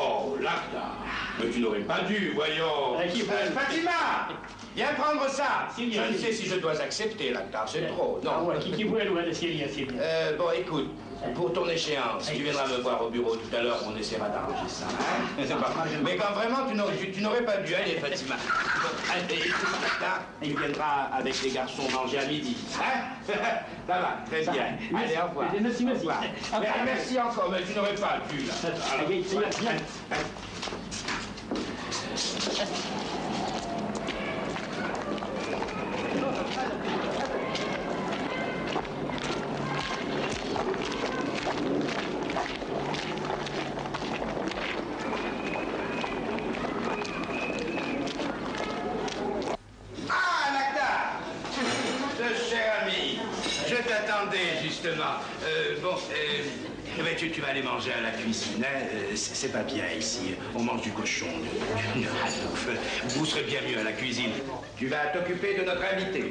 Oh, l'Akhdar. Mais tu n'aurais pas dû, voyons. Fatima, viens prendre ça. Je ne sais si je dois accepter l'Akhdar, c'est trop. Non. Bon, écoute, pour ton échéance, tu viendras me voir au bureau tout à l'heure, on essaiera d'arranger ça. Hein? Mais quand vraiment, tu n'aurais pas dû aller, Fatima. L'Akhdar, il viendra avec les garçons manger à midi. Hein? Ça va, très bien. Allez, au revoir. Merci, merci. Merci encore, mais tu n'aurais pas dû, là. Justement. Tu vas aller manger à la cuisine, hein? C'est pas bien ici. On mange du cochon. Vous serez bien mieux à la cuisine. Tu vas t'occuper de notre invité.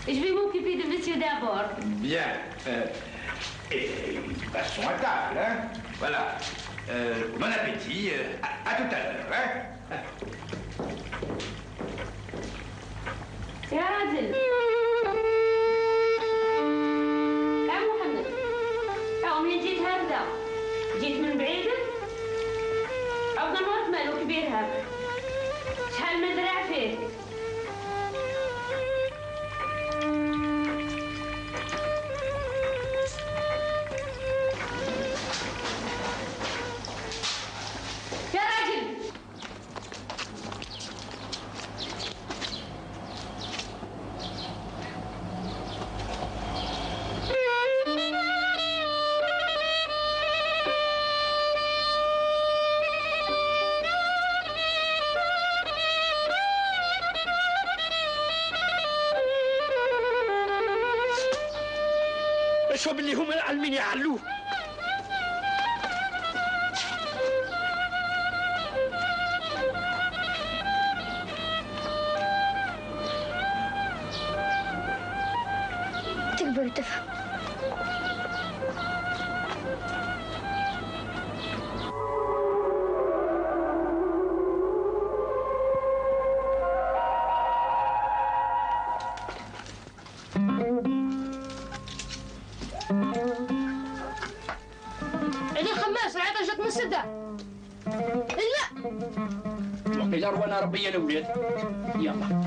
Je vais m'occuper de monsieur d'abord. Bien. Et passons à table, hein? Voilà. Bon appétit. À tout à l'heure, hein? يا راجل منين جيت هكذا؟ جيت من بعيد؟ أفضل مرت مالو كبير هذا شحال من ذراع فيه؟ يا راجل شوف اللي هم العلمين يعلوه. تكبر وتفهم. لا وقيل روانا ربي الاولاد يلا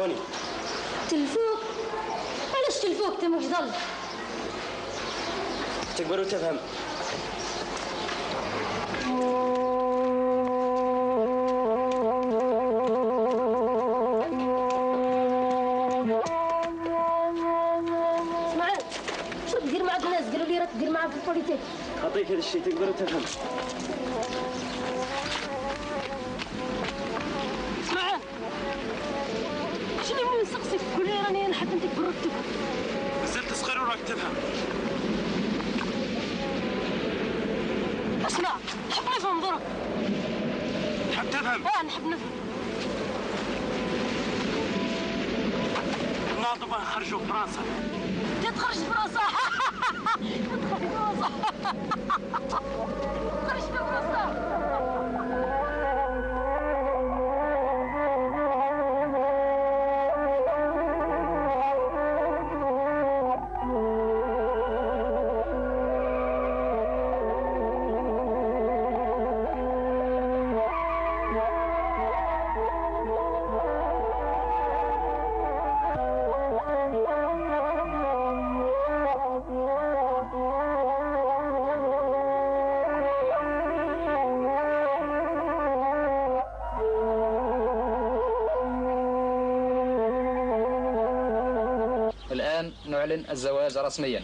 تلفوني. تلفوك؟ علاش تلفوك؟ انت مش ضل تكبر وتفهم. اسمع، شو تدير معك الناس؟ قالوا لي راك تدير معاك في البوليتيك. خطيك هذا الشيء تكبر وتفهم. اسمع، شنو اللي نسقسك؟ كل لي راني نحب انت تكبر وتفهم. زلت صغير وراك تفهم. اسمع، نحب نفهم ضرب. تحب تفهم؟ نحب نفهم. ناضوا نخرجوا فرنسا. تخرج فرنسا. تخرج فرنسا. تخرج فرنسا. الآن نعلن الزواج رسميا.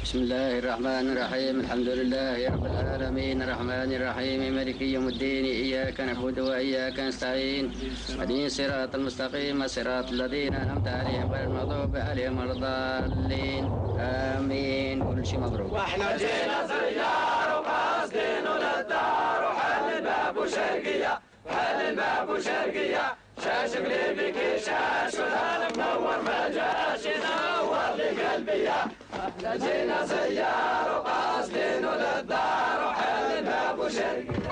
بسم الله الرحمن الرحيم. الحمد لله رب العالمين الرحمن الرحيم مالك يوم الدين. إياك نعبد وإياك نستعين. اهدنا الصراط المستقيم صراط الذين أنعمت عليهم غير المغضوب عليهم ولا الضالين. آمين. كل شيء مبروك. واحنا جينا زيار وقاصدين للدار وحل الباب وشرقية وحل الباب وشرقية شاش قلبك شاش والهلا منور ما جاش ينور لي قلبي. احنا جينا زيار وقاصدين للدار وحل الباب وشرقية.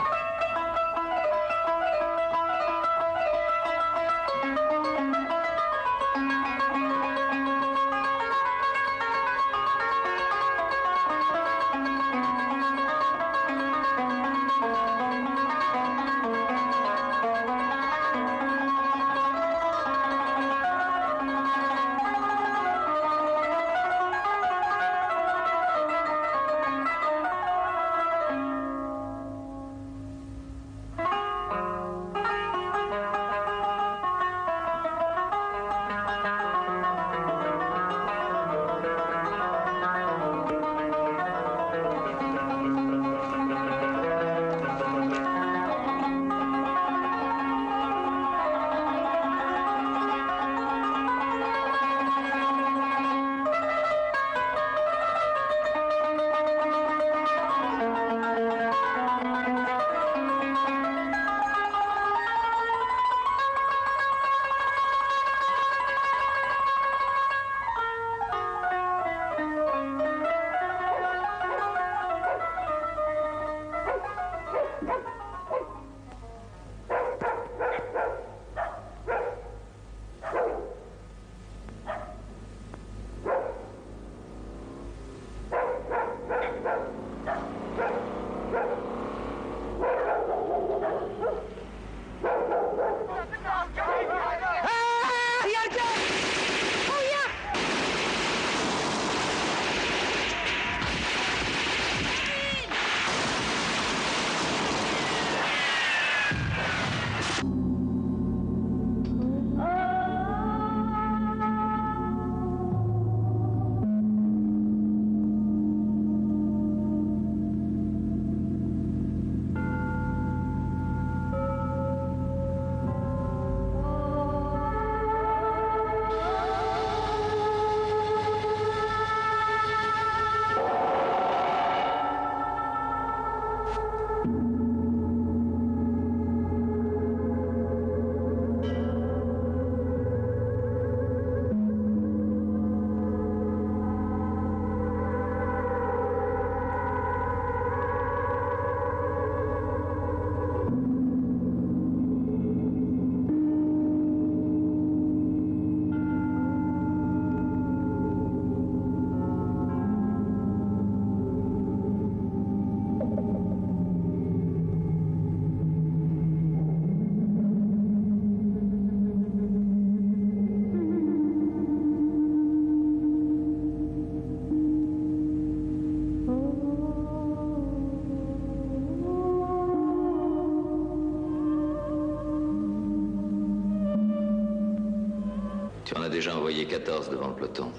Tu en as déjà envoyé 14 devant le peloton.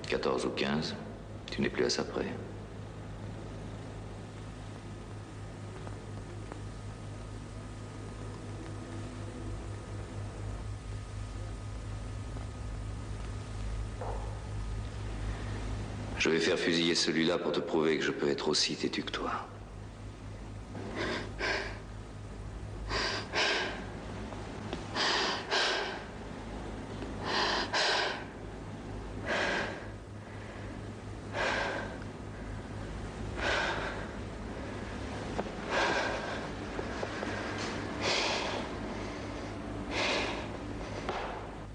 14 ou 15, tu n'es plus à ça près. Je vais faire fusiller celui-là pour te prouver que je peux être aussi têtu que toi.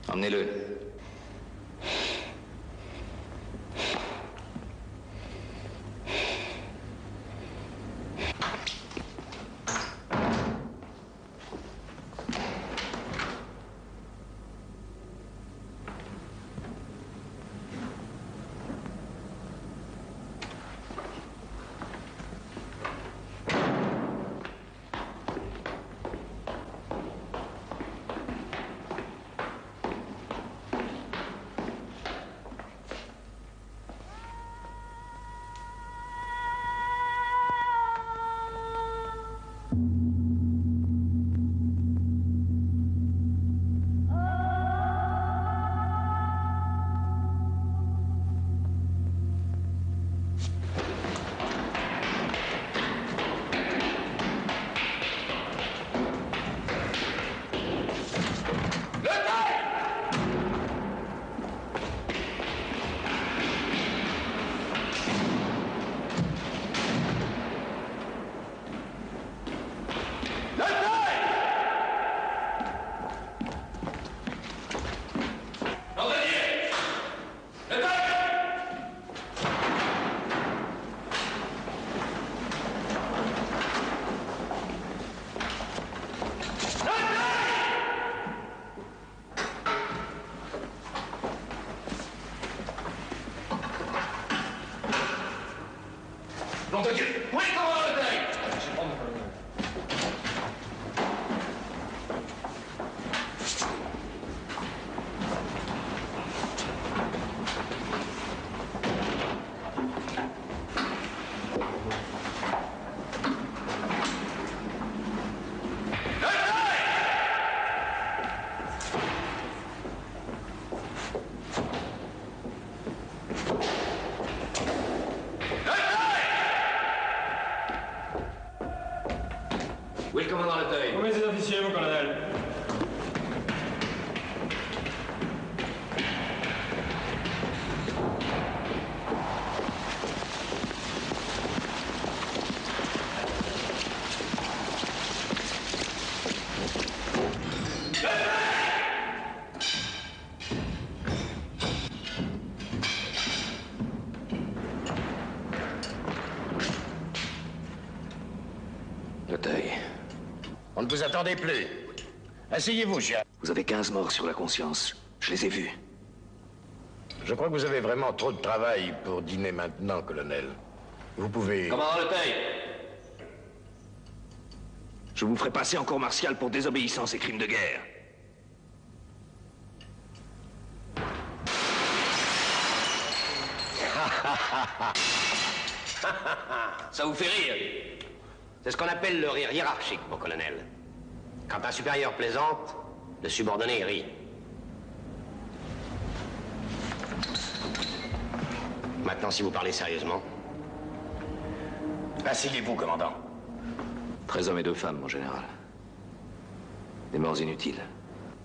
Emmenez-le. Nom de Dieu! Oui, comment le taille? Où est le commandant Leteuil? Où est ces officiers, mon colonel? Leteuil. On ne vous attendait plus. Asseyez-vous, chien. Vous avez 15 morts sur la conscience. Je les ai vus. Je crois que vous avez vraiment trop de travail pour dîner maintenant, colonel. Vous pouvez... Commandant Leteuil. Je vous ferai passer en cour martiale pour désobéissance et crimes de guerre. Ça vous fait rire? C'est ce qu'on appelle le rire hiérarchique, mon colonel. Quand un supérieur plaisante, le subordonné rit. Maintenant, si vous parlez sérieusement... Asseyez-vous, commandant. 13 hommes et 2 femmes, mon général. Des morts inutiles.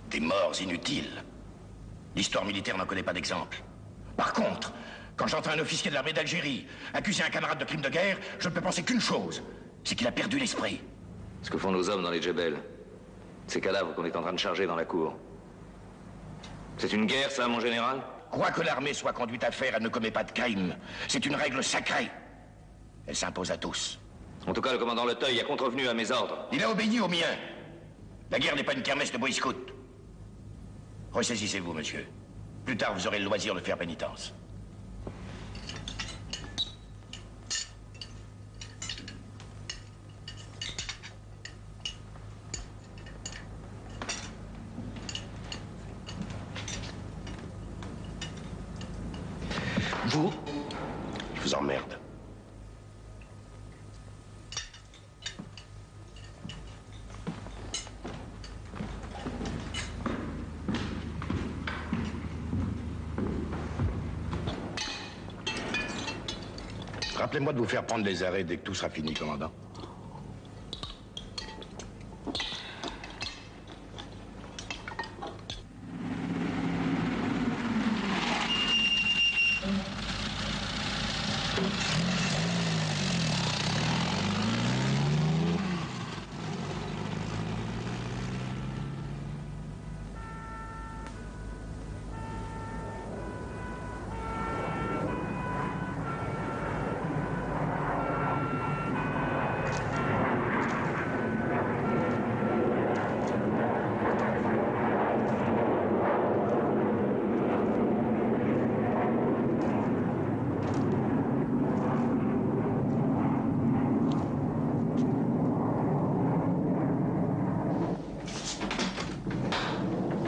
Des morts inutiles. L'histoire militaire n'en connaît pas d'exemple. Par contre, quand j'entends un officier de l'armée d'Algérie accuser un camarade de crime de guerre, je ne peux penser qu'une chose, c'est qu'il a perdu l'esprit. Ce que font nos hommes dans les Djebel, ces cadavres qu'on est en train de charger dans la cour. C'est une guerre, ça, mon général? Quoi que l'armée soit conduite à faire, elle ne commet pas de crime. C'est une règle sacrée. Elle s'impose à tous. En tout cas, le commandant Leteuil a contrevenu à mes ordres. Il a obéi aux miens. La guerre n'est pas une kermesse de boy scout. Ressaisissez-vous, monsieur. Plus tard, vous aurez le loisir de faire pénitence. Vous, je vous emmerde. Rappelez-moi de vous faire prendre les arrêts dès que tout sera fini, commandant.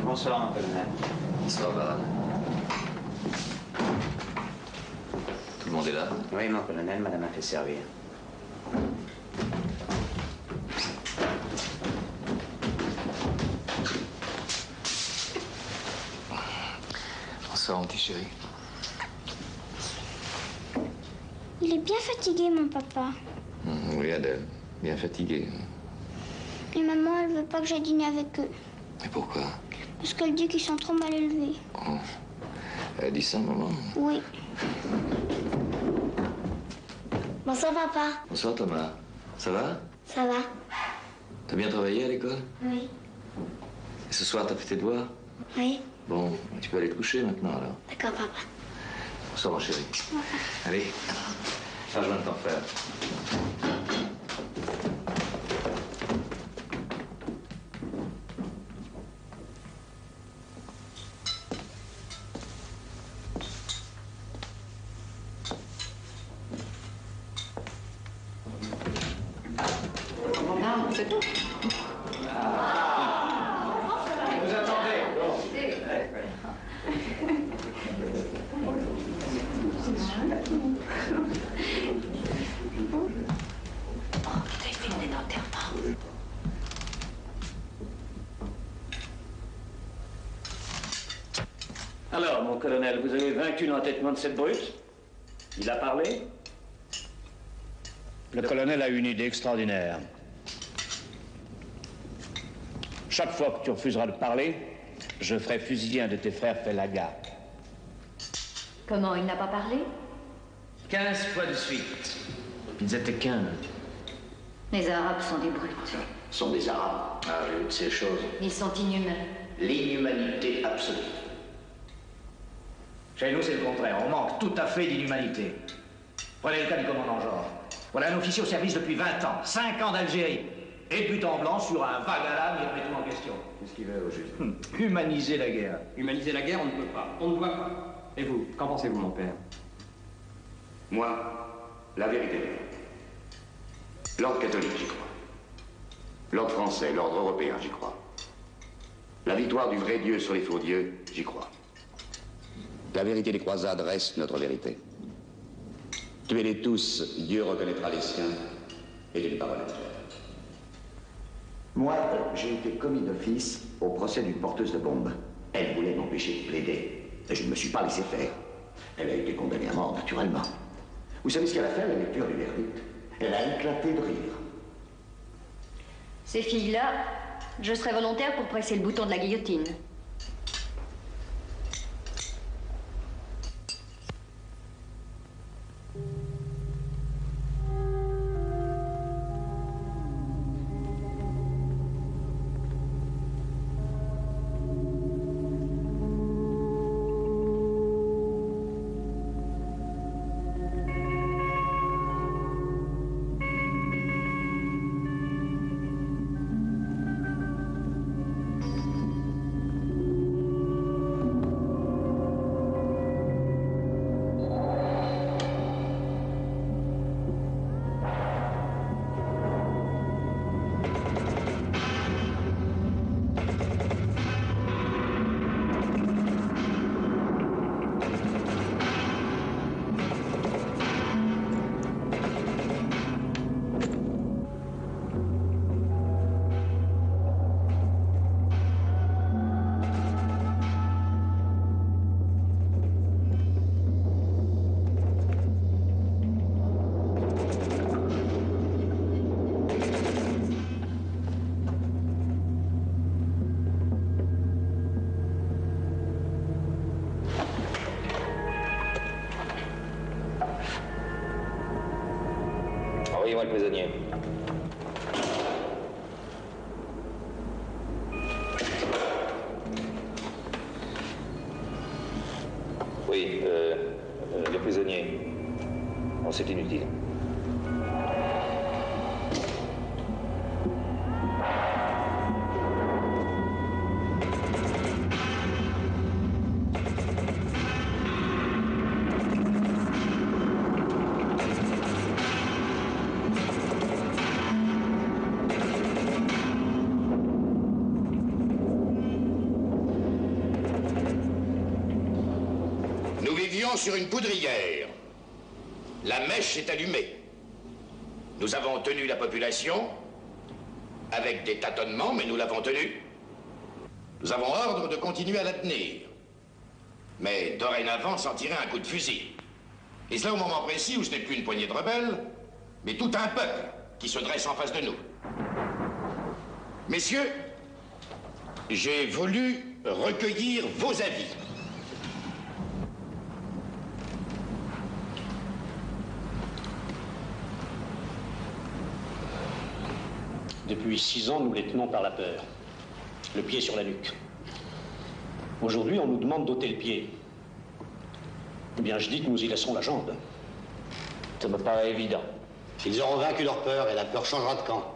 Bonsoir, mon colonel. Bonsoir, Varane. Tout le monde est là? Oui, mon colonel, madame a fait servir. Bonsoir, mon petit chéri. Il est bien fatigué, mon papa. Oui, Adèle. Bien fatigué. Et maman, elle veut pas que j'aille dîner avec eux. Mais pourquoi? Parce qu'elle dit qu'ils sont trop mal élevés. Oh. Elle a dit ça, maman? Oui. Bonsoir, papa. Bonsoir, Thomas. Ça va? Ça va? T'as bien travaillé à l'école? Oui. Et ce soir, t'as fait tes devoirs? Oui. Bon, tu peux aller te coucher maintenant, alors. D'accord, papa. Bonsoir, mon chéri. Allez, rejoins ton frère. C'est tout. Vous attendez. Alors, mon colonel, vous avez vaincu l'entêtement de cette brute? Il a parlé? Le colonel a une idée extraordinaire. Chaque fois que tu refuseras de parler, je ferai fusiller un de tes frères Felaga. Comment, il n'a pas parlé? 15 fois de suite. Ils étaient 15. Les Arabes sont des brutes. Sont des Arabes. Ah, j'ai vu de ces choses. Ils sont inhumains. L'inhumanité absolue. Chez nous, c'est le contraire. On manque tout à fait d'inhumanité. Prenez le cas du commandant Georges. Voilà un officier au service depuis 20 ans, 5 ans d'Algérie. Et but en blanc sur un vague à l'âme, il remet tout en question. Qu'est-ce qu'il veut au juste? Humaniser la guerre. Humaniser la guerre, on ne peut pas. On ne doit pas. Et vous, qu'en pensez-vous, mon père? Moi, la vérité. L'ordre catholique, j'y crois. L'ordre français, l'ordre européen, j'y crois. La victoire du vrai Dieu sur les faux dieux, j'y crois. La vérité des croisades reste notre vérité. Tuez-les tous, Dieu reconnaîtra les siens, et une parole entière. Moi, j'ai été commis d'office au procès d'une porteuse de bombes. Elle voulait m'empêcher de plaider, et je ne me suis pas laissé faire. Elle a été condamnée à mort, naturellement. Vous savez ce qu'elle a fait à la lecture du verdict? Elle a éclaté de rire. Ces filles-là, je serais volontaire pour presser le bouton de la guillotine. Envoyez-moi le prisonnier. Oui, le prisonnier. Bon, c'est inutile. Nous vivions sur une poudrière. La mèche est allumée. Nous avons tenu la population, avec des tâtonnements, mais nous l'avons tenue. Nous avons ordre de continuer à la tenir. Mais dorénavant, sans tirer un coup de fusil. Et cela au moment précis où ce n'est plus une poignée de rebelles, mais tout un peuple qui se dresse en face de nous. Messieurs, j'ai voulu recueillir vos avis. Depuis 6 ans, nous les tenons par la peur. Le pied sur la nuque. Aujourd'hui, on nous demande d'ôter le pied. Eh bien, je dis que nous y laisserons la jambe. Ça me paraît évident. Ils auront vaincu leur peur et la peur changera de camp.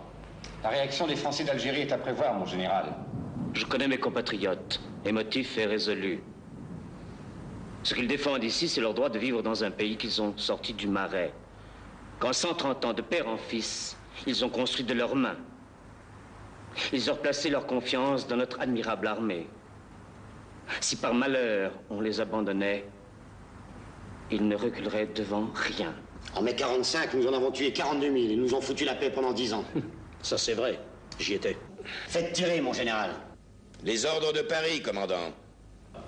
La réaction des Français d'Algérie est à prévoir, mon général. Je connais mes compatriotes, émotifs et résolus. Ce qu'ils défendent ici, c'est leur droit de vivre dans un pays qu'ils ont sorti du marais. Qu'en 130 ans, de père en fils, ils ont construit de leurs mains. Ils ont replacé leur confiance dans notre admirable armée. Si par malheur on les abandonnait, ils ne reculeraient devant rien. En mai 45, nous en avons tué 42 000 et nous ont foutu la paix pendant 10 ans. Ça, c'est vrai. J'y étais. Faites tirer, mon général. Les ordres de Paris, commandant.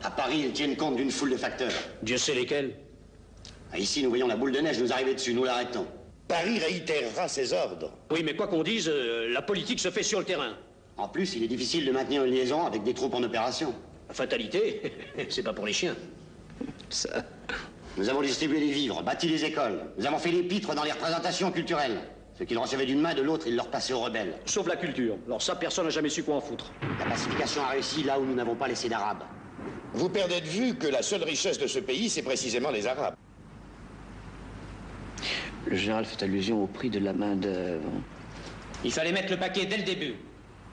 À Paris, ils tiennent compte d'une foule de facteurs. Dieu sait lesquels. Ici, nous voyons la boule de neige nous arriver dessus. Nous l'arrêtons. Paris réitérera ses ordres. Oui, mais quoi qu'on dise, la politique se fait sur le terrain. En plus, il est difficile de maintenir une liaison avec des troupes en opération. La fatalité, c'est pas pour les chiens. Ça... Nous avons distribué les vivres, bâti les écoles. Nous avons fait les pitres dans les représentations culturelles. Ce qu'ils recevaient d'une main, de l'autre, ils leur passaient aux rebelles. Sauf la culture. Alors ça, personne n'a jamais su quoi en foutre. La pacification a réussi là où nous n'avons pas laissé d'Arabes. Vous perdez de vue que la seule richesse de ce pays, c'est précisément les Arabes. Le général fait allusion au prix de la main-d'œuvre. Il fallait mettre le paquet dès le début.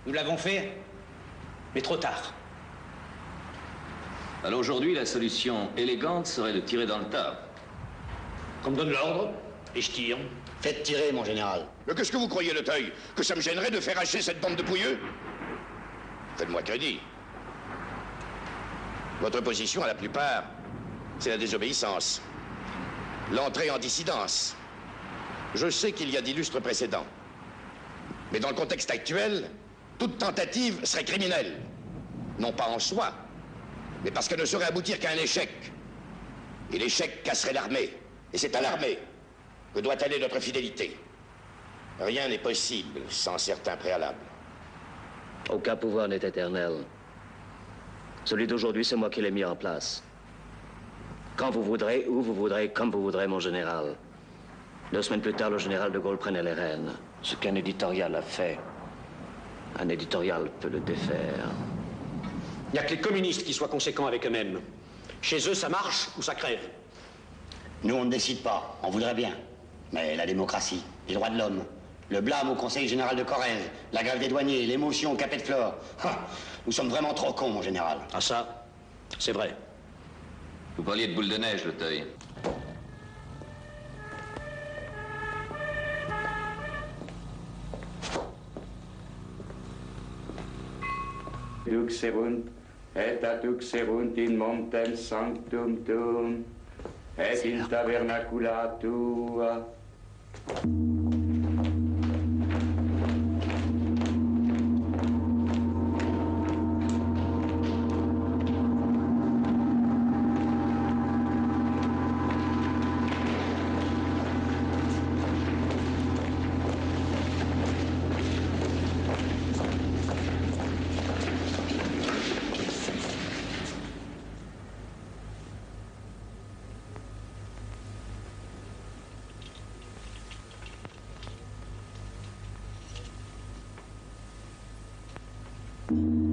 Nous l'avons fait, mais trop tard. Alors aujourd'hui, la solution élégante serait de tirer dans le tas. Qu'on me donne l'ordre, et je tire. Faites tirer, mon général. Mais qu'est-ce que vous croyez, Le Teuil? Que ça me gênerait de faire hacher cette bande de pouilleux? Faites-moi crédit. Votre position, à la plupart, c'est la désobéissance. L'entrée en dissidence. Je sais qu'il y a d'illustres précédents. Mais dans le contexte actuel, toute tentative serait criminelle. Non pas en soi, mais parce qu'elle ne saurait aboutir qu'à un échec. Et l'échec casserait l'armée. Et c'est à l'armée que doit aller notre fidélité. Rien n'est possible sans certains préalables. Aucun pouvoir n'est éternel. Celui d'aujourd'hui, c'est moi qui l'ai mis en place. Quand vous voudrez, où vous voudrez, comme vous voudrez, mon général. 2 semaines plus tard, le général de Gaulle prenait les rênes. Ce qu'un éditorial a fait, un éditorial peut le défaire. Il n'y a que les communistes qui soient conséquents avec eux-mêmes. Chez eux, ça marche ou ça crève. Nous, on ne décide pas. On voudrait bien. Mais la démocratie, les droits de l'homme, le blâme au Conseil général de Corrèze, la grève des douaniers, l'émotion au Capet de Flore. Nous sommes vraiment trop cons, mon général. Ah ça, c'est vrai. Vous parliez de boule de neige, Le Teuil. Duxerunt, et ad duxerunt in montem sanctum tuum, et in tabernacula tua. الثاني